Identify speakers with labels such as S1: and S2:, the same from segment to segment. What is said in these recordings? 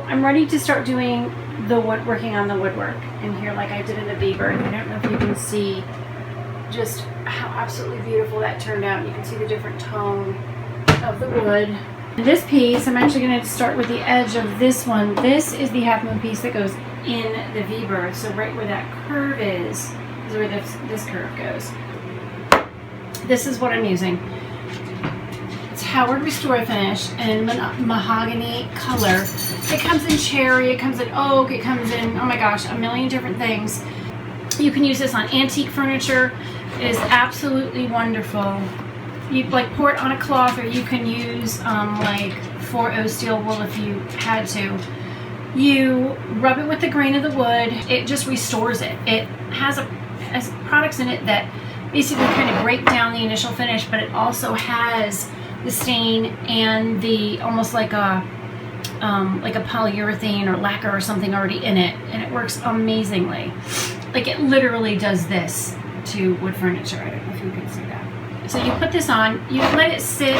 S1: I'm ready to start doing the working on the woodwork in here like I did in the Weber. And I don't know if you can see just how absolutely beautiful that turned out. You can see the different tone of the wood. This piece, I'm actually going to start with the edge of this one. This is the half moon piece that goes in the Weber. So right where that curve is where this curve goes. This is what I'm using. It's Howard Restor-A-Finish in mahogany color. It comes in cherry, it comes in oak, it comes in, oh my gosh, a million different things. You can use this on antique furniture. It is absolutely wonderful. You like pour it on a cloth, or you can use like 4/0 steel wool if you had to. You rub it with the grain of the wood. It just restores it. It has products in it that basically kind of break down the initial finish, but it also has the stain and the almost like a polyurethane or lacquer or something already in it, and it works amazingly. Like it literally does this to wood furniture. I don't know if you can see that. So you put this on, you let it sit.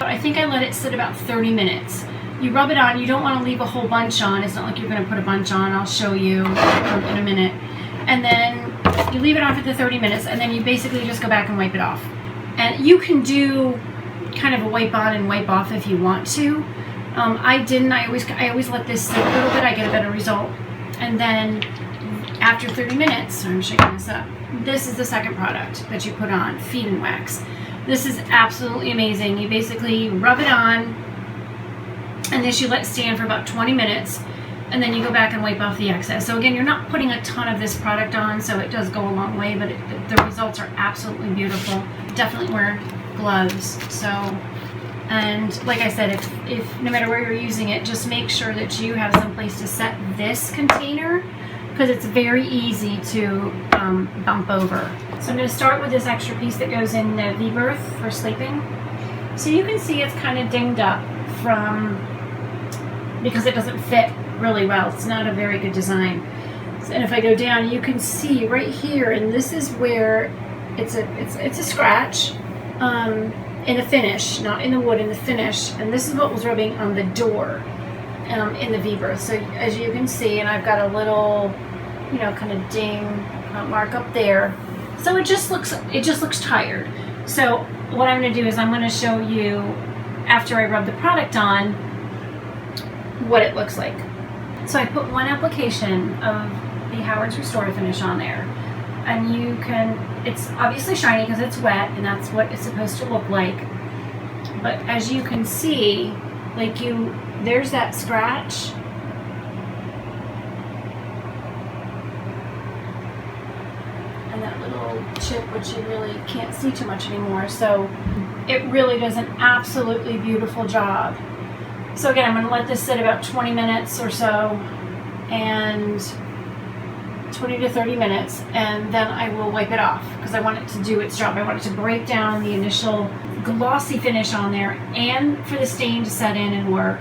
S1: I think I let it sit about 30 minutes. You rub it on. You don't want to leave a whole bunch on. It's not like you're going to put a bunch on. I'll show you in a minute. And then you leave it on for the 30 minutes, and then you basically just go back and wipe it off. And you can do kind of a wipe on and wipe off if you want to. I didn't. I always let this sit a little bit. I get a better result. And then after 30 minutes, I'm shaking this up. This is the second product that you put on, Feed and Wax. This is absolutely amazing. You basically rub it on, and this you let stand for about 20 minutes, and then you go back and wipe off the excess. So again, you're not putting a ton of this product on, so it does go a long way, but the results are absolutely beautiful. Definitely wear gloves. So, and like I said, if no matter where you're using it, just make sure that you have some place to set this container, because it's very easy to bump over. So I'm going to start with this extra piece that goes in the V-berth for sleeping. So you can see it's kind of dinged up because it doesn't fit really well. It's not a very good design. And if I go down, you can see right here, and this is where it's a scratch in the finish, not in the wood, in the finish. And this is what was rubbing on the door in the V-berth. So as you can see, and I've got a little, kind of ding mark up there. So it just looks tired. So what I'm going to do is I'm going to show you after I rub the product on what it looks like. So I put one application of the Howard's Restor-A-Finish on there, and it's obviously shiny because it's wet, and that's what it's supposed to look like. But as you can see, there's that scratch. And that little chip, which you really can't see too much anymore. So it really does an absolutely beautiful job. So again, I'm going to let this sit about 20 minutes or so, and 20 to 30 minutes, and then I will wipe it off because I want it to do its job. I want it to break down the initial glossy finish on there, and for the stain to set in and work,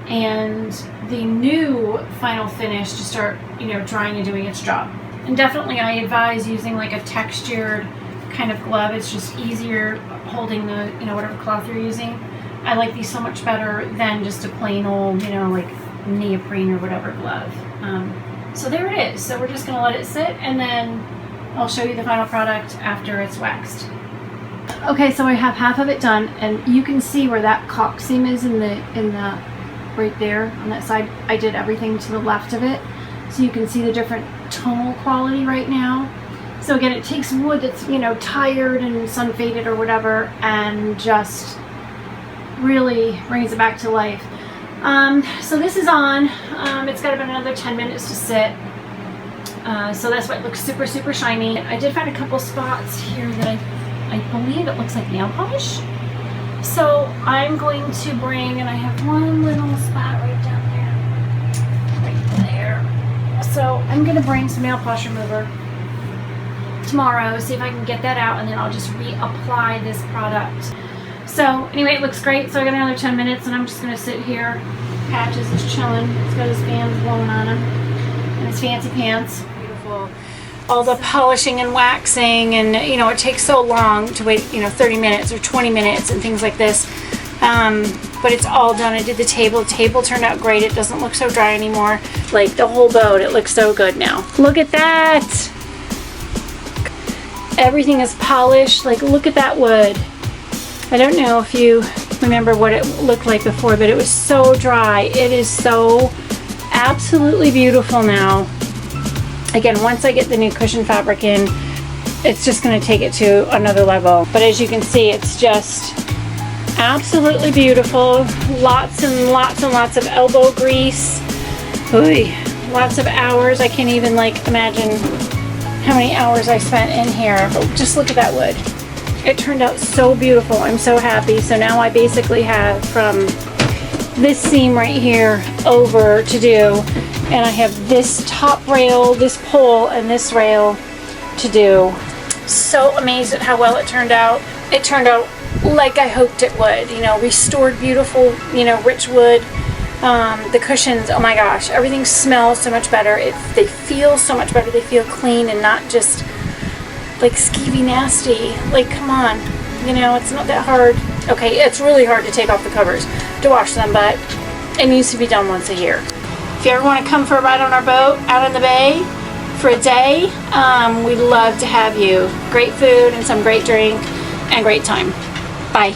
S1: and the new final finish to start, drying and doing its job. And definitely I advise using like a textured kind of glove. It's just easier holding the, whatever cloth you're using. I like these so much better than just a plain old, like neoprene or whatever glove. So there it is. So we're just going to let it sit, and then I'll show you the final product after it's waxed. Okay, so I have half of it done, and you can see where that caulk seam is in the right there on that side. I did everything to the left of it, so you can see the different tonal quality right now. So again, it takes wood that's tired and sun faded or whatever, and just really brings it back to life. So this is on. It's got about another 10 minutes to sit. So that's why it looks super, super shiny. I did find a couple spots here that I believe it looks like nail polish. So I'm going to bring, and I have one little spot right down there. Right there. So I'm going to bring some nail polish remover tomorrow, see if I can get that out, and then I'll just reapply this product. So anyway, it looks great. So I got another 10 minutes, and I'm just going to sit here. Patches is chilling. He's got his fans blowing on him and his fancy pants. Beautiful. All the polishing and waxing, and it takes so long to wait 30 minutes or 20 minutes and things like this. But it's all done. I did the table. The table turned out great. It doesn't look so dry anymore. Like the whole boat, it looks so good now. Look at that. Everything is polished. Like, look at that wood. I don't know if you remember what it looked like before, but it was so dry. It is so absolutely beautiful now. Again, once I get the new cushion fabric in, it's just going to take it to another level. But as you can see, it's just absolutely beautiful. Lots and lots and lots of elbow grease. Oy, lots of hours. I can't even like imagine how many hours I spent in here. But just look at that wood. It turned out so beautiful. I'm so happy. So now I basically have from this seam right here over to do, and I have this top rail, this pole, and this rail to do. So amazed at how well it turned out. It turned out like I hoped it would. You know, restored beautiful, you know, rich wood. The cushions, oh my gosh, everything smells so much better. They feel so much better. They feel clean and not just like skeevy nasty. Like, come on, you know, it's not that hard. Okay, it's really hard to take off the covers to wash them, but it needs to be done once a year. If you ever want to come for a ride on our boat out in the bay for a day, we'd love to have you. Great food and some great drink and great time. Bye.